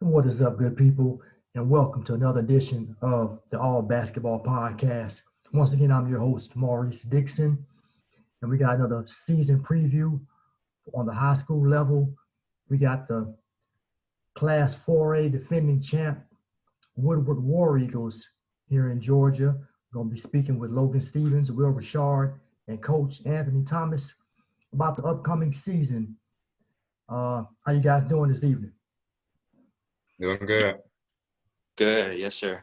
What is up, good people, and welcome to another edition of the All Basketball Podcast. Once again, I'm your host, Maurice Dixon, and we got another season preview on the high school level. We got the Class 4A defending champ, Woodward War Eagles here in Georgia. We're going to be speaking with Logan Stevens, Will Richard, and Coach Anthony Thomas about the upcoming season. How you guys doing this evening? Doing good. Good, yes, sir.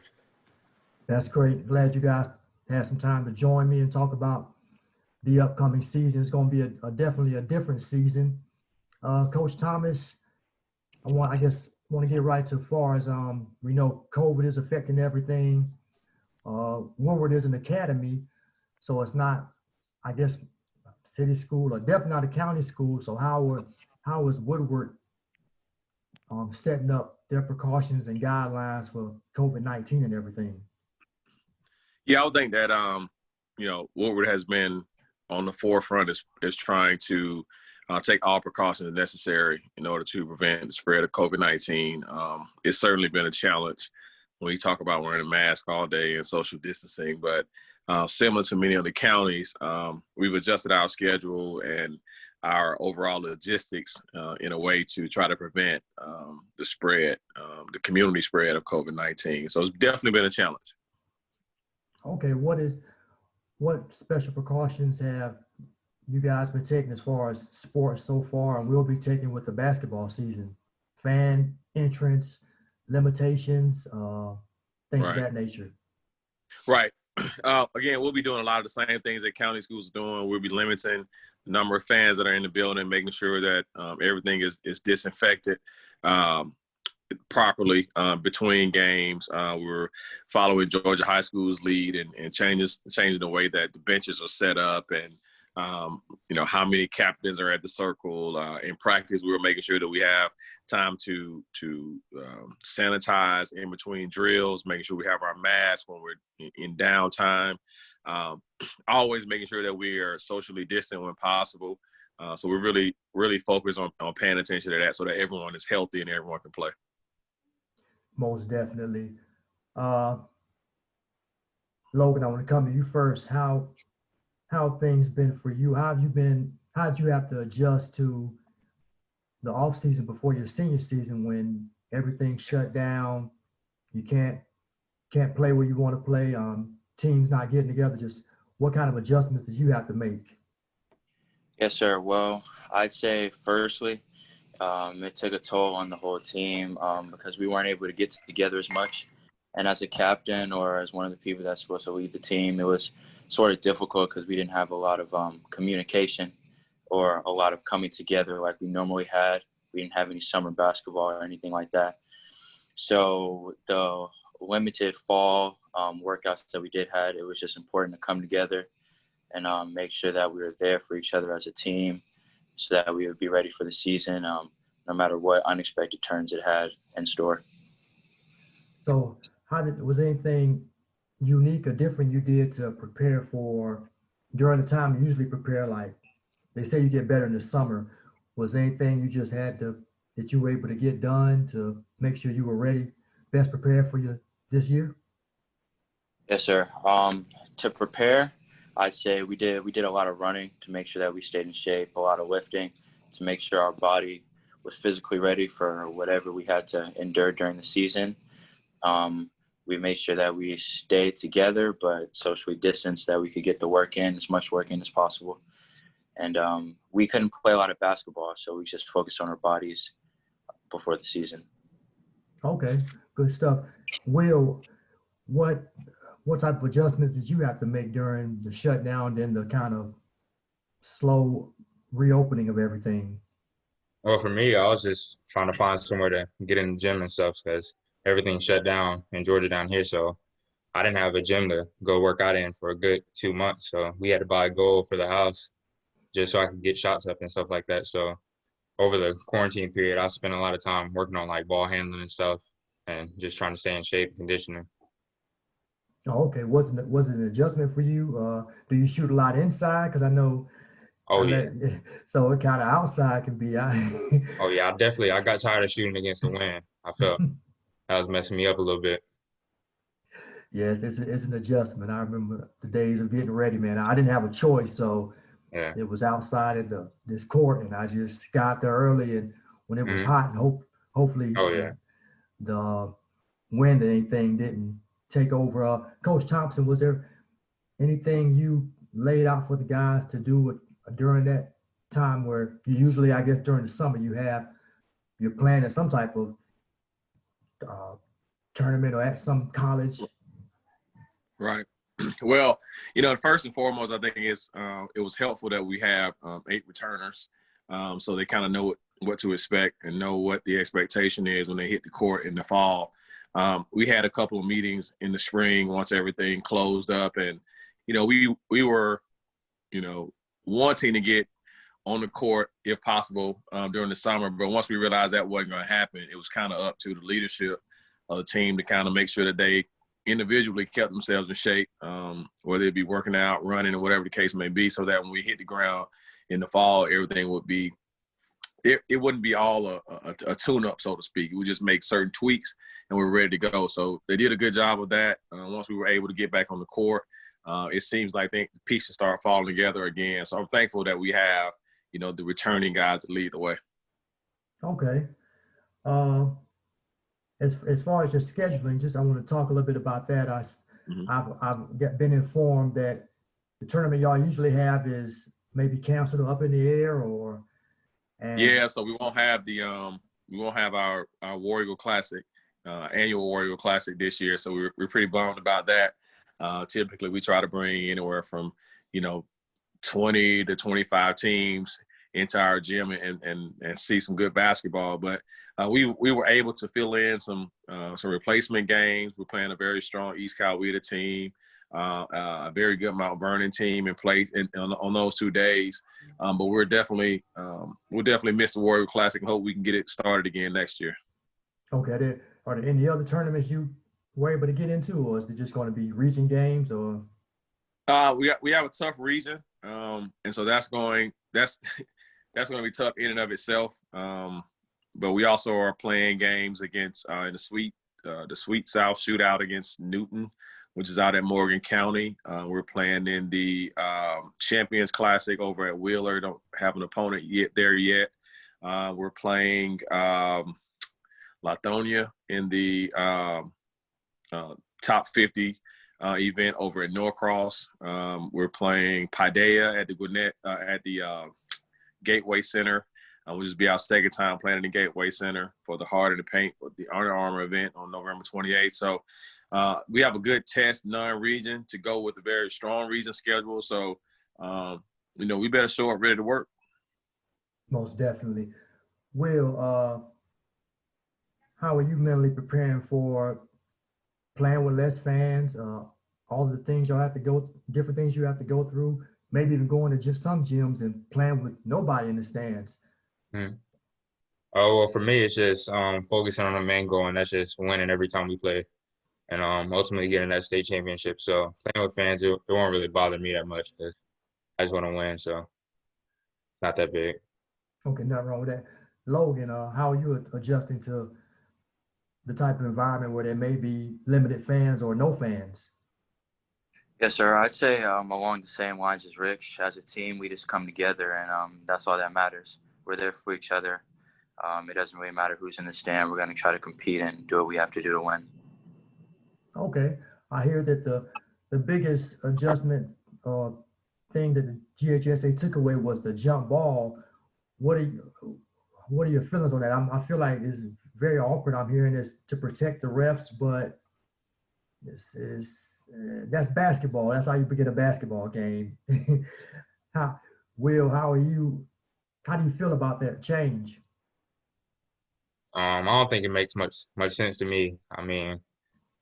That's great. Glad you guys had some time to join me and talk about the upcoming season. It's going to be definitely a different season. Coach Thomas, I want to get right to far as we know COVID is affecting everything. Woodward is an academy, so it's not, I guess, city school or definitely not a county school. So how is Woodward setting up their precautions and guidelines for COVID-19 and everything? Yeah, I would think that Woodward has been on the forefront is trying to take all precautions necessary in order to prevent the spread of COVID-19. It's certainly been a challenge when you talk about wearing a mask all day and social distancing, but similar to many other counties, we've adjusted our schedule and our overall logistics in a way to try to prevent the spread, the community spread of COVID-19. So it's definitely been a challenge. Okay, what special precautions have you guys been taking as far as sports so far, and will be taking with the basketball season? Fan entrance, limitations, things of that nature. Right. Again, we'll be doing a lot of the same things that county schools are doing. We'll be limiting the number of fans that are in the building, making sure that everything is disinfected properly between games. We're following Georgia High School's lead and changing the way that the benches are set up and how many captains are at the circle. In practice, we were making sure that we have time to sanitize in between drills, making sure we have our masks when we're in downtime. Always making sure that we are socially distant when possible. So we're really, really focused on paying attention to that so that everyone is healthy and everyone can play. Most definitely. Logan, I want to come to you first. How things been for you? How did you have to adjust to the off season before your senior season when everything shut down? You can't play where you want to play. Teams not getting together. Just what kind of adjustments did you have to make? Yes, sir. Well, I'd say firstly, it took a toll on the whole team because we weren't able to get together as much. And as a captain or as one of the people that's supposed to lead the team, it was sort of difficult because we didn't have a lot of communication or a lot of coming together like we normally had. We didn't have any summer basketball or anything like that. So the limited fall workouts that we had, it was just important to come together and make sure that we were there for each other as a team so that we would be ready for the season no matter what unexpected turns it had in store. So was anything unique or different you did to prepare for during the time you usually prepare? Like they say you get better in the summer. Was there anything you just had that you were able to get done to make sure you were ready, best prepared for this year? Yes, sir. To prepare, I'd say we did a lot of running to make sure that we stayed in shape, a lot of lifting to make sure our body was physically ready for whatever we had to endure during the season. We made sure that we stayed together, but socially distanced, that we could get the work in, as much work in as possible. And we couldn't play a lot of basketball, so we just focused on our bodies before the season. Okay, good stuff. Will, what type of adjustments did you have to make during the shutdown and the kind of slow reopening of everything? Well, for me, I was just trying to find somewhere to get in the gym and stuff because everything shut down in Georgia down here. So I didn't have a gym to go work out in for a good 2 months. So we had to buy a goal for the house just so I could get shots up and stuff like that. So over the quarantine period, I spent a lot of time working on like ball handling and stuff and just trying to stay in shape and conditioning. Oh, okay. Was it an adjustment for you? Do you shoot a lot inside? Because I know. Oh, yeah. So it kind of outside can be. Oh, yeah. I got tired of shooting against the wind. I felt that was messing me up a little bit. Yes, it's an adjustment. I remember the days of getting ready, man. I didn't have a choice, so Yeah. it was outside of this court, and I just got there early. And when it was Hmm. hot, and hopefully Oh yeah. the wind or anything didn't take over. Coach Thompson, was there anything you laid out for the guys to do during that time where you usually, I guess, during the summer you're planning some type of uh, tournament or at some college? Right. Well, you know, first and foremost, I think it was helpful that we have 8 returners, so they kind of know what to expect and know what the expectation is when they hit the court in the fall. We had a couple of meetings in the spring once everything closed up, and you know, we were, you know, wanting to get on the court if possible during the summer, but once we realized that wasn't going to happen, it was kind of up to the leadership of the team to kind of make sure that they individually kept themselves in shape, whether it be working out, running, or whatever the case may be, so that when we hit the ground in the fall, everything would be it wouldn't be all a tune-up, so to speak. We just make certain tweaks and we're ready to go. So they did a good job of that. Once we were able to get back on the court, it seems like the pieces start falling together again. So I'm thankful that we have, you know, the returning guys to lead the way. Okay. As far as your scheduling, I want to talk a little bit about that. I've been informed that the tournament y'all usually have is maybe canceled or up in the air, or yeah. So we won't have our War Eagle Classic, annual War Eagle Classic this year. So we're pretty bummed about that. Typically, we try to bring anywhere from, you know, 20 to 25 teams into our gym and see some good basketball. But we were able to fill in some replacement games. We're playing a very strong East Coweta team, a very good Mount Vernon team in place on those 2 days. But we'll definitely miss the Warrior Classic and hope we can get it started again next year. Okay. Are there any other tournaments you were able to get into, or is it just going to be region games? Or we have a tough region, and so that's going to be tough in and of itself. But we also are playing games against in the Sweet South Shootout against Newton, which is out at Morgan County. We're playing in the Champions Classic over at Wheeler. Don't have an opponent yet. We're playing Lithonia in the top 50 event over at Norcross. We're playing Paideia at the Gwinnett at the Gateway Center. We'll just be our second time playing in the Gateway Center for the Heart of the Paint, the Under Armour event on November 28th. So we have a good test non-region to go with a very strong region schedule. So, you know, we better show up ready to work. most definitely. Will, how are you mentally preparing for playing with less fans? All the things different things you have to go through, maybe even going to just some gyms and playing with nobody in the stands. Oh, well, for me, it's just focusing on the main goal, and that's just winning every time we play, and ultimately getting that state championship. So playing with fans, it won't really bother me that much because I just want to win. So not that big. Okay, nothing wrong with that. Logan, how are you adjusting to the type of environment where there may be limited fans or no fans? Yes, sir. I'd say along the same lines as Rich. As a team, we just come together, and that's all that matters. We're there for each other. It doesn't really matter who's in the stand. We're going to try to compete and do what we have to do to win. Okay. I hear that the biggest adjustment thing that the GHSA took away was the jump ball. What are your feelings on that? I feel like it's very awkward. I'm hearing this to protect the refs, but that's basketball. That's how you begin a basketball game. How do you feel about that change? I don't think it makes much sense to me. I mean,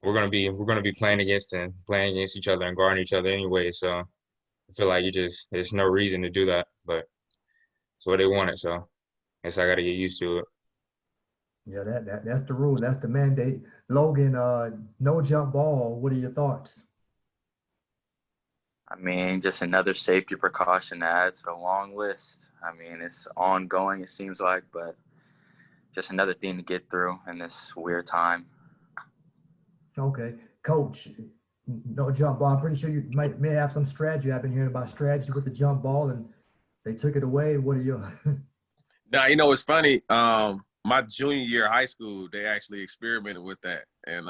we're gonna be playing against each other and guarding each other anyway. So I feel like there's no reason to do that, but it's what they wanted. So I guess I got to get used to it. Yeah, that's the rule. That's the mandate. Logan, no jump ball. What are your thoughts? I mean, just another safety precaution to add to the long list. I mean, it's ongoing, it seems like, but just another thing to get through in this weird time. Okay. Coach, no jump ball. I'm pretty sure you may have some strategy. I've been hearing about strategy with the jump ball, and they took it away. What are your Now, it's funny. My junior year of high school, they actually experimented with that. And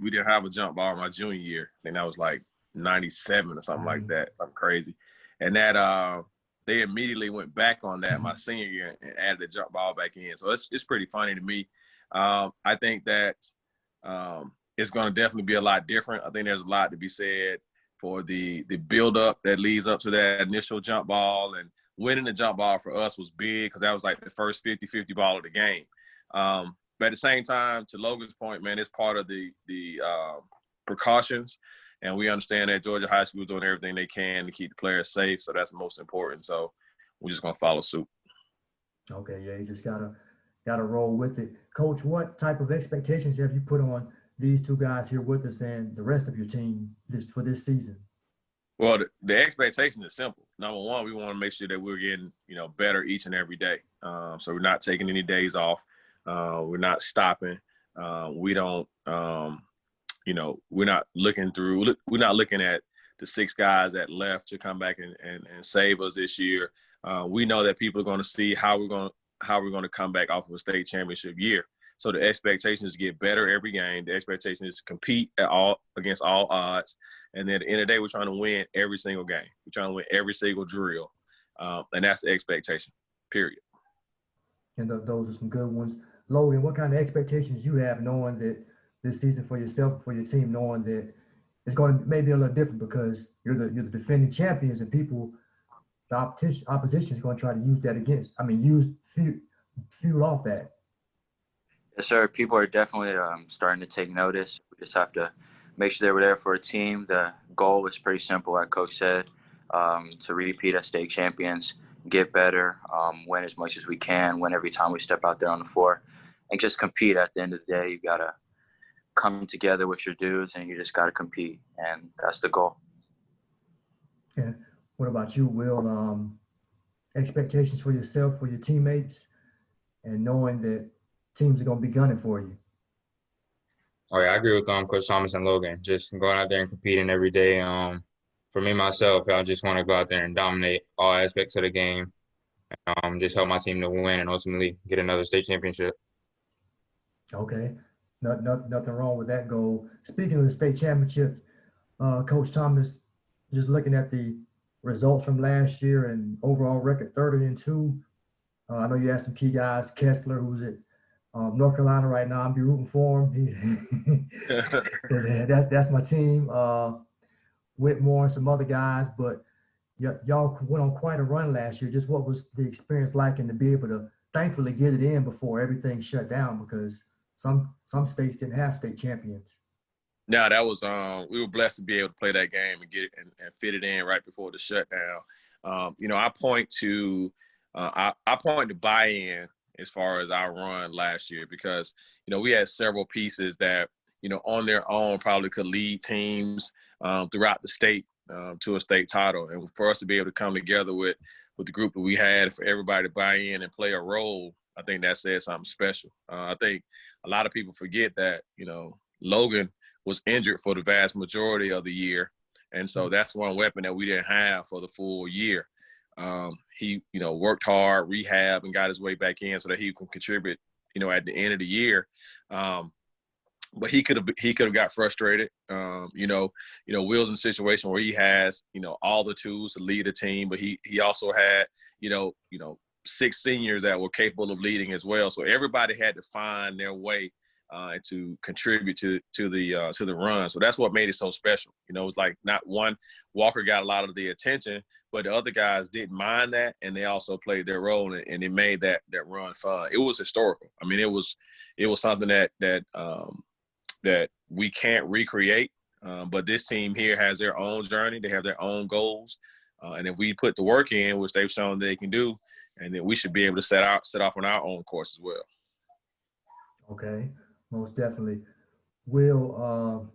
we didn't have a jump ball my junior year. I think that was like 97 or something like that. Something crazy. And that they immediately went back on that my senior year and added the jump ball back in. So it's pretty funny to me. I think that it's going to definitely be a lot different. I think there's a lot to be said for the build-up that leads up to that initial jump ball. And winning the jump ball for us was big because that was like the first 50-50 ball of the game. But at the same time, to Logan's point, man, it's part of the precautions. And we understand that Georgia High School is doing everything they can to keep the players safe. So that's most important. So we're just going to follow suit. Okay, yeah, you just gotta roll with it. Coach, what type of expectations have you put on these two guys here with us and the rest of your team for this season? Well, the expectation is simple. Number one, we want to make sure that we're getting, better each and every day. So we're not taking any days off. We're not stopping. We don't, we're not looking at the 6 guys that left to come back and save us this year. We know that people are going to see how we're going to come back off of a state championship year. So the expectation is to get better every game. The expectation is to compete against all odds. And then at the end of the day, we're trying to win every single game. We're trying to win every single drill. And that's the expectation, period. And those are some good ones. Logan, what kind of expectations you have knowing that this season for yourself, for your team, knowing that it's going to maybe a little different because you're the defending champions and the opposition is going to try to use that fuel off that. Yes, sir. People are definitely starting to take notice. We just have to make sure they were there for a team. The goal was pretty simple, like Coach said, to repeat as state champions, get better, win as much as we can, win every time we step out there on the floor, and just compete. At the end of the day, you got to come together with your dudes, and you just got to compete, and that's the goal. And what about you, Will? Expectations for yourself, for your teammates, and knowing that teams are going to be gunning for you. Oh, yeah, I agree with Coach Thomas and Logan. Just going out there and competing every day. For me, myself, I just want to go out there and dominate all aspects of the game, just help my team to win and ultimately get another state championship. Okay. Nothing wrong with that goal. Speaking of the state championship, Coach Thomas, just looking at the results from last year and overall record 30-2. I know you have some key guys, Kessler, who's at North Carolina right now. I'll be rooting for him. That's my team. Whitmore and some other guys, but y'all went on quite a run last year. Just what was the experience like, and to be able to thankfully get it in before everything shut down, because some states didn't have state champions. No, that was we were blessed to be able to play that game and get it and fit it in right before the shutdown. I point to buy-in as far as our run last year, because we had several pieces that on their own probably could lead teams throughout the state to a state title, and for us to be able to come together with the group that we had, for everybody to buy in and play a role, I think that said something special. I think a lot of people forget that Logan was injured for the vast majority of the year, and so that's one weapon that we didn't have for the full year. He worked hard, rehab, and got his way back in so that he can contribute at the end of the year. But he could have got frustrated. Will's in a situation where he has all the tools to lead a team, but he also had 6 seniors that were capable of leading as well. So everybody had to find their way to contribute to the run. So that's what made it so special. It was like not one Walker got a lot of the attention, but the other guys didn't mind that, and they also played their role, and it made that run fun. It was historical. I mean, it was something that we can't recreate. But this team here has their own journey. They have their own goals. And if we put the work in, which they've shown they can do, and then we should be able to set off on our own course as well. Okay, most definitely. Will,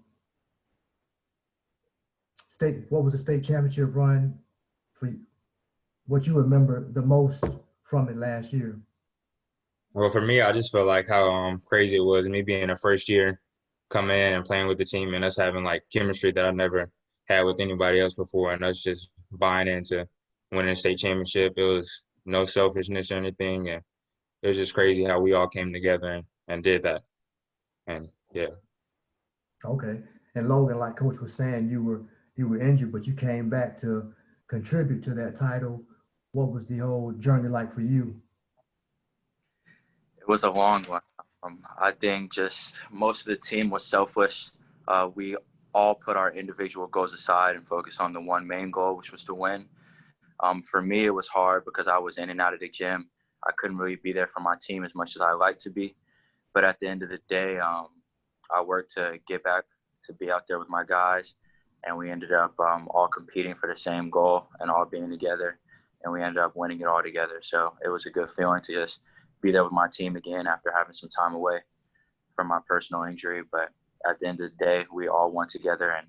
what was the state championship run for you? What you remember the most from it last year? Well, for me, I just feel like how crazy it was me being a first year coming in and playing with the team and us having like chemistry that I never had with anybody else before, and us just buying into winning a state championship. It was no selfishness or anything, and it was just crazy how we all came together and did that. And yeah. Okay. And Logan, like Coach was saying, you were injured, but you came back to contribute to that title. What was the whole journey like for you? It was a long one. I think just most of the team was selfish. We all put our individual goals aside and focused on the one main goal, which was to win. For me, it was hard because I was in and out of the gym. I couldn't really be there for my team as much as I like to be. But at the end of the day, I worked to get back to be out there with my guys, and we ended up all competing for the same goal and all being together, and we ended up winning it all together. So it was a good feeling to just be there with my team again after having some time away from my personal injury. But at the end of the day, we all won together, and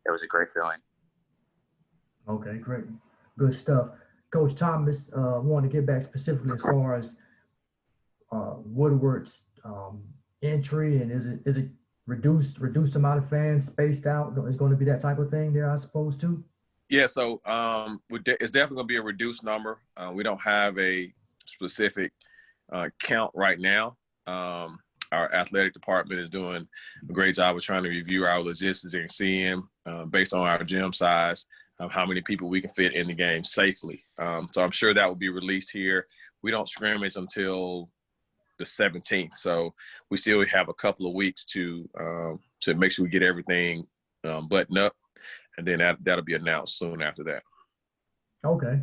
it was a great feeling. Okay, great. Good stuff. Coach Thomas, wanted to get back specifically as far as Woodward's entry, and is it reduced amount of fans spaced out? Is going to be that type of thing there, I suppose, too? Yeah, so it's definitely going to be a reduced number. We don't have a specific count right now. Our athletic department is doing a great job of trying to review our logistics and seeing, based on our gym size, how many people we can fit in the game safely. So I'm sure that will be released here. We don't scrimmage until the 17th, so we still have a couple of weeks to make sure we get everything buttoned up, and then that'll be announced soon after that. Okay.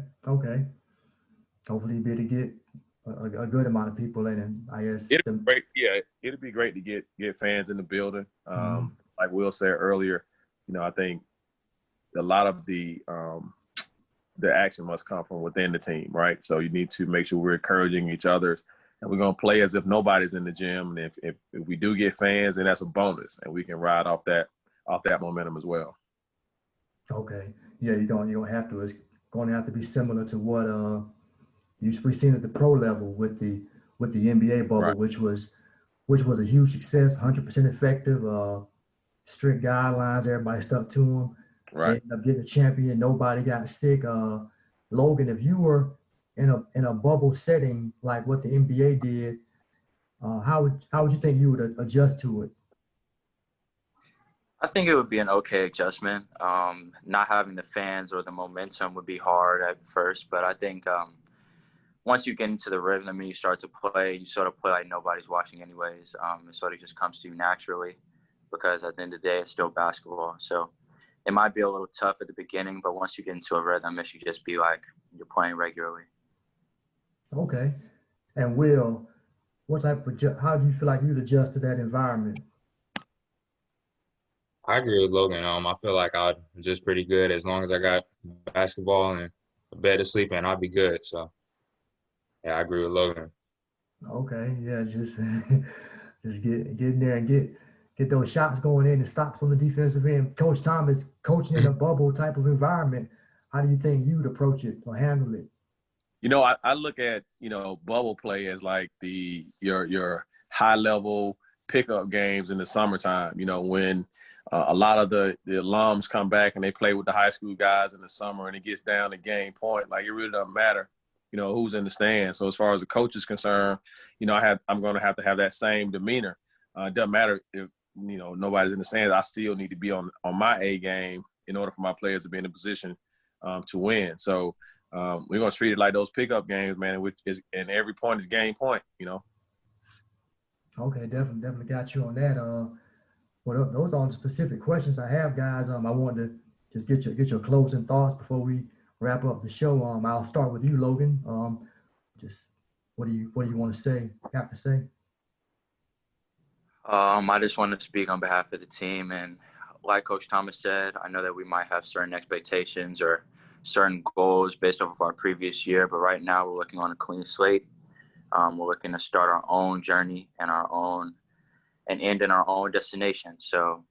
Hopefully, you'll be able to get a good amount of people in, and I guess It'll be great. Yeah, it'll be great to get fans in the building. Like Will said earlier, I think a lot of the action must come from within the team, right? So you need to make sure we're encouraging each other, and we're gonna play as if nobody's in the gym. And if we do get fans, then that's a bonus, and we can ride off that momentum as well. Okay. Yeah, you're gonna have to. It's going to have to be similar to what we've seen at the pro level with the NBA bubble, Right. which was a huge success, 100% effective, strict guidelines, everybody stuck to them. Right. They ended up getting a champion. Nobody got sick. Logan, if you were in a bubble setting like what the NBA did, how would you think you would adjust to it? I think it would be an okay adjustment. Not having the fans or the momentum would be hard at first, but I think once you get into the rhythm and you start to play, you sort of play like nobody's watching anyways. It sort of just comes to you naturally because at the end of the day, it's still basketball. So it might be a little tough at the beginning, but once you get into a rhythm, it should just be like you're playing regularly. Okay. And Will, how do you feel like you'd adjust to that environment? I agree with Logan. I feel like I'm just pretty good as long as I got basketball and a bed to sleep in, I'll be good. So yeah, I agree with Logan. Okay, yeah, just just get in there and get those shots going in and stops on the defensive end. Coach Thomas, coaching in a bubble type of environment, how do you think you'd approach it or handle it? I look at bubble play as like your high level pickup games in the summertime. When a lot of the alums come back and they play with the high school guys in the summer, and it gets down to game point. Like, it really doesn't matter, who's in the stands. So as far as the coach is concerned, I'm going to have that same demeanor. It doesn't matter if nobody's in the stands. I still need to be on my A game in order for my players to be in a position to win. So we're going to treat it like those pickup games, man, and every point is game point. Okay, definitely got you on that. Well, those are all the specific questions I have, guys. I wanted to just get your closing thoughts before we wrap up the show. I'll start with you, Logan. Just what do you want to have to say? I just want to speak on behalf of the team, and like Coach Thomas said, I know that we might have certain expectations or certain goals based off of our previous year, but right now we're looking on a clean slate. We're looking to start our own journey and end in our own destination. So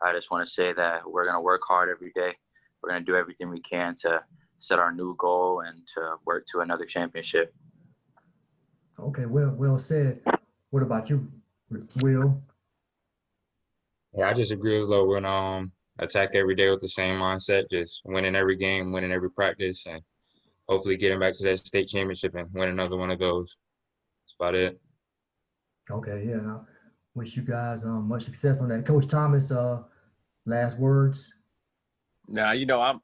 I just want to say that we're going to work hard every day. We're going to do everything we can to set our new goal and to work to another championship. Okay, well said. What about you, Will? Yeah, I just agree with Logan. Attack every day with the same mindset, just winning every game, winning every practice, and hopefully getting back to that state championship and win another one of those. That's about it. Okay, yeah. And I wish you guys much success on that. Coach Thomas, last words. Now,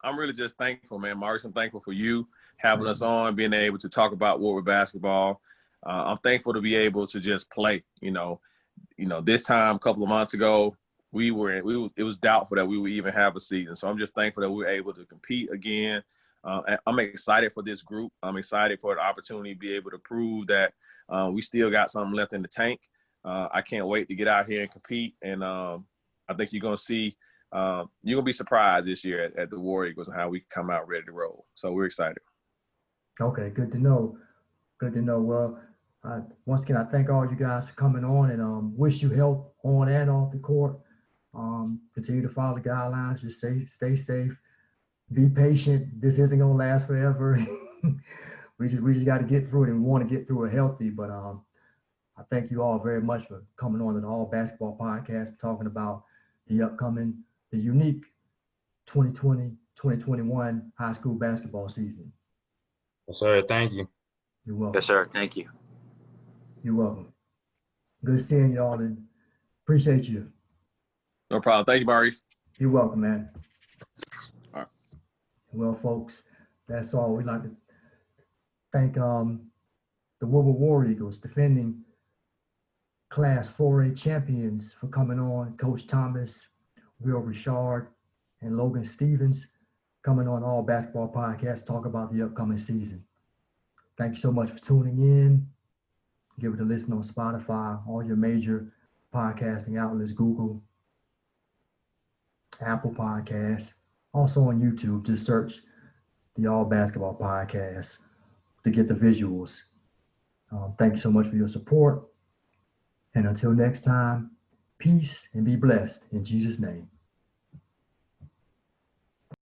I'm really just thankful, man. Maurice, I'm thankful for you having us on, being able to talk about Woodward basketball. I'm thankful to be able to just play. This time a couple of months ago, it was doubtful that we would even have a season. So I'm just thankful that we were able to compete again. I'm excited for this group. I'm excited for the opportunity to be able to prove that we still got something left in the tank. I can't wait to get out here and compete. And I think you're going to see you're going to be surprised this year at the War Eagles and how we come out ready to roll. So we're excited. Okay, good to know. Good to know. Well, once again, I thank all you guys for coming on and wish you health on and off the court. Continue to follow the guidelines. Just stay safe. Be patient. This isn't gonna last forever. we just got to get through it, and we want to get through it healthy. But I thank you all very much for coming on the All Basketball Podcast, talking about the unique 2020-2021 high school basketball season. Yes, sir. Thank you. You're welcome. Yes, sir. Thank you. You're welcome. Good seeing y'all and appreciate you. No problem. Thank you, Maurice. You're welcome, man. All right. Well, folks, that's all. We'd like to thank the Woodward War Eagles, defending Class 4A champions, for coming on. Coach Thomas, Will Richard, and Logan Stevens coming on All Basketball Podcast, talk about the upcoming season. Thank you so much for tuning in. Give it a listen on Spotify, all your major podcasting outlets, Google, Apple Podcasts, also on YouTube. Just search the All Basketball Podcast to get the visuals. Thank you so much for your support. And until next time, peace and be blessed in Jesus' name.